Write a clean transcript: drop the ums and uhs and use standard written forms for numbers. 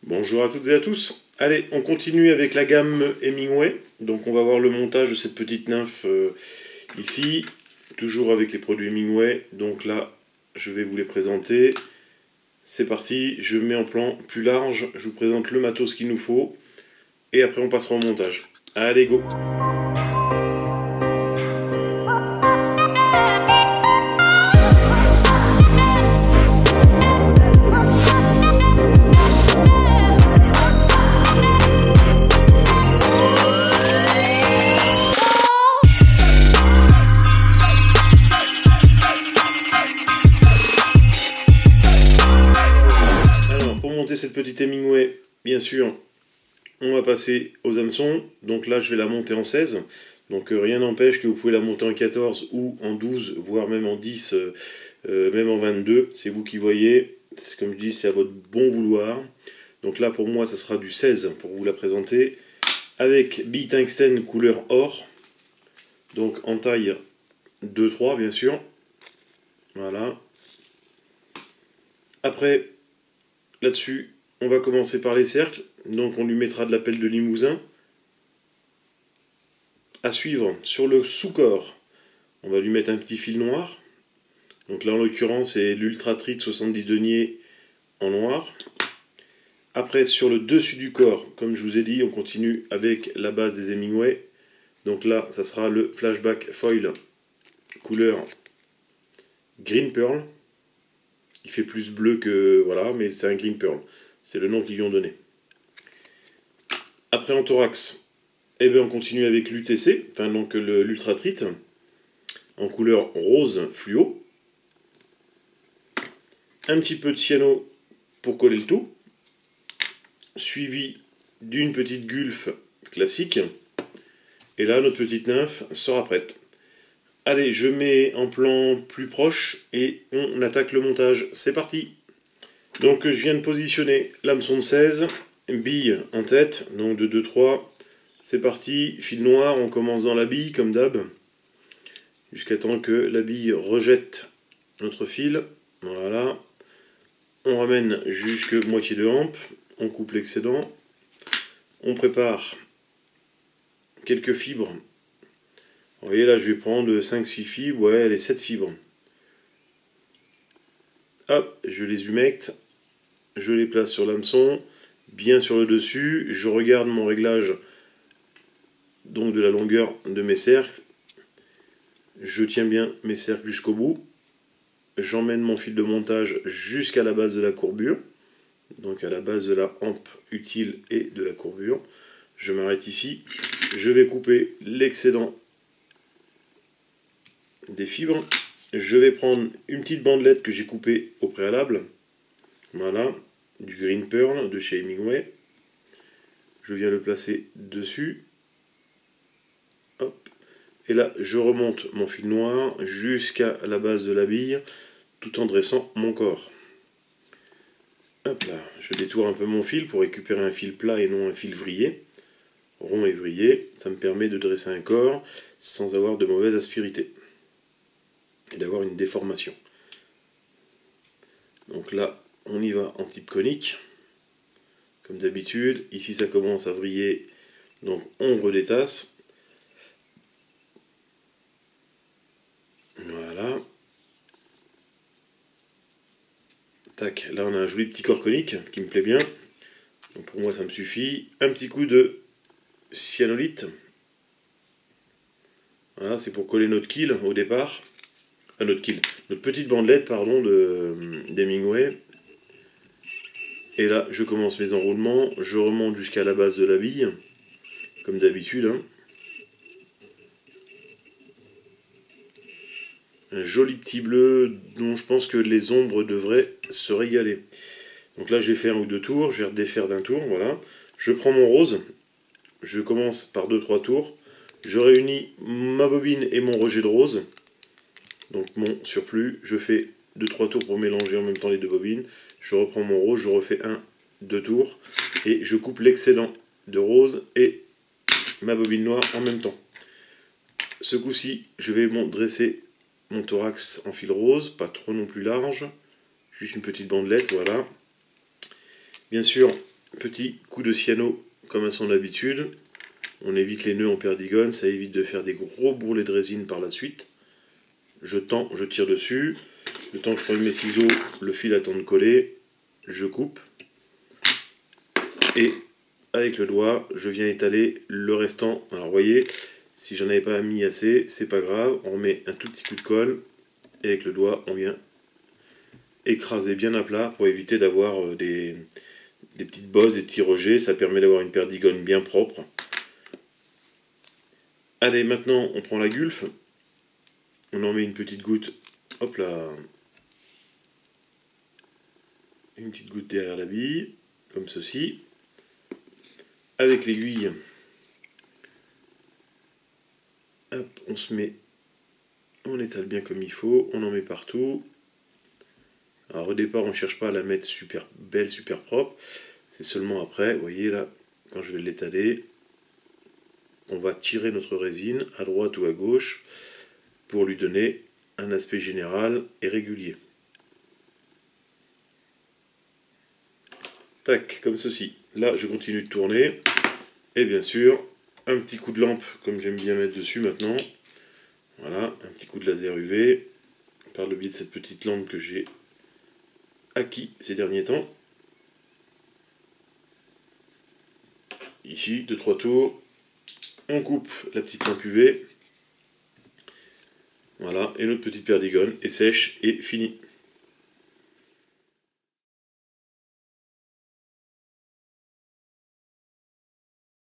Bonjour à toutes et à tous. Allez, on continue avec la gamme Hemingway. Donc on va voir le montage de cette petite nymphe ici, toujours avec les produits Hemingway. Donc là, je vais vous les présenter. C'est parti, je mets en plan plus large, je vous présente le matos qu'il nous faut. Et après on passera au montage. Allez, go! Cette petite Hemingway, bien sûr, on va passer aux hameçons. Donc là, je vais la monter en 16. Donc rien n'empêche que vous pouvez la monter en 14 ou en 12, voire même en 10, même en 22. C'est vous qui voyez. Comme je dis, c'est à votre bon vouloir. Donc là, pour moi, ça sera du 16 pour vous la présenter. Avec bille tungstène couleur or. Donc en taille 2-3, bien sûr. Voilà. Après, là-dessus, on va commencer par les cercles. Donc on lui mettra de la pelle de limousin. À suivre, sur le sous-corps, on va lui mettre un petit fil noir. Donc là en l'occurrence c'est l'Ultra-Trite 70 deniers en noir. Après sur le dessus du corps, comme je vous ai dit, on continue avec la base des Hemingway. Donc là ça sera le Flashback Foil couleur Green Pearl. Il fait plus bleu que... voilà, mais c'est un Green Pearl. C'est le nom qu'ils lui ont donné. Après en thorax, eh bien on continue avec l'UTC, enfin donc l'Ultra-Trite, en couleur rose fluo. Un petit peu de cyano pour coller le tout. Suivi d'une petite gulfe classique. Et là, notre petite nymphe sera prête. Allez, je mets en plan plus proche et on attaque le montage. C'est parti! Donc je viens de positionner l'hameçon de 16, bille en tête, donc de 2-3. C'est parti, fil noir, on commence dans la bille comme d'hab. Jusqu'à temps que la bille rejette notre fil. Voilà. On ramène jusque moitié de hampe. On coupe l'excédent. On prépare quelques fibres. Vous voyez là, je vais prendre 5-6 fibres. Ouais, allez, 7 fibres. Hop, je les humecte. Je les place sur l'hameçon. Bien sur le dessus. Je regarde mon réglage donc de la longueur de mes cercles. Je tiens bien mes cercles jusqu'au bout. J'emmène mon fil de montage jusqu'à la base de la courbure. Donc à la base de la hampe utile et de la courbure. Je m'arrête ici. Je vais couper l'excédent des fibres. Je vais prendre une petite bandelette que j'ai coupée au préalable. Voilà, du Green Pearl de chez Hemingway. Je viens le placer dessus. Hop. Et là, je remonte mon fil noir jusqu'à la base de la bille, tout en dressant mon corps. Hop là, je détourne un peu mon fil pour récupérer un fil plat et non un fil vrillé, rond et vrillé. Ça me permet de dresser un corps sans avoir de mauvaise aspérité et d'avoir une déformation. Donc là, on y va en type conique, comme d'habitude. Ici, ça commence à vriller, donc on redétasse. Voilà. Tac, là on a un joli petit corps conique qui me plaît bien. Donc pour moi ça me suffit. Un petit coup de cyanolite. Voilà, c'est pour coller notre kill au départ. Enfin, notre petite bandelette, pardon, d'Hemingway. Et là, je commence mes enroulements. Je remonte jusqu'à la base de la bille, comme d'habitude. Hein. Un joli petit bleu dont je pense que les ombres devraient se régaler. Donc là, je vais faire un ou deux tours. Je vais redéfaire d'un tour. Voilà. Je prends mon rose. Je commence par 2-3 tours. Je réunis ma bobine et mon rejet de rose. Donc mon surplus, je fais 2-3 tours pour mélanger en même temps les deux bobines. Je reprends mon rose, je refais 1-2 tours. Et je coupe l'excédent de rose et ma bobine noire en même temps. Ce coup-ci, je vais dresser mon thorax en fil rose, pas trop non plus large. Juste une petite bandelette, voilà. Bien sûr, petit coup de cyano comme à son habitude. On évite les nœuds en perdigone, ça évite de faire des gros bourrelets de résine par la suite. Je tends, je tire dessus. Le temps que je prenne mes ciseaux, le fil attend de coller. Je coupe. Et avec le doigt, je viens étaler le restant. Alors vous voyez, si j'en avais pas mis assez, c'est pas grave. On remet un tout petit coup de colle. Et avec le doigt, on vient écraser bien à plat pour éviter d'avoir des petites bosses, des petits rejets. Ça permet d'avoir une perdigone bien propre. Allez, maintenant, on prend la gulfe. On en met une petite goutte. Hop là. Une petite goutte derrière la bille. Comme ceci. Avec l'aiguille, hop, on se met, on étale bien comme il faut, on en met partout. Alors au départ, on ne cherche pas à la mettre super belle, super propre. C'est seulement après, vous voyez là, quand je vais l'étaler, on va tirer notre résine à droite ou à gauche pour lui donner un aspect général et régulier. Tac, comme ceci. Là, je continue de tourner. Et bien sûr, un petit coup de lampe, comme j'aime bien mettre dessus maintenant. Voilà, un petit coup de laser UV. Par le biais de cette petite lampe que j'ai acquis ces derniers temps. Ici, 2-3 tours. On coupe la petite lampe UV. Voilà, et notre petite perdigone est sèche et finie.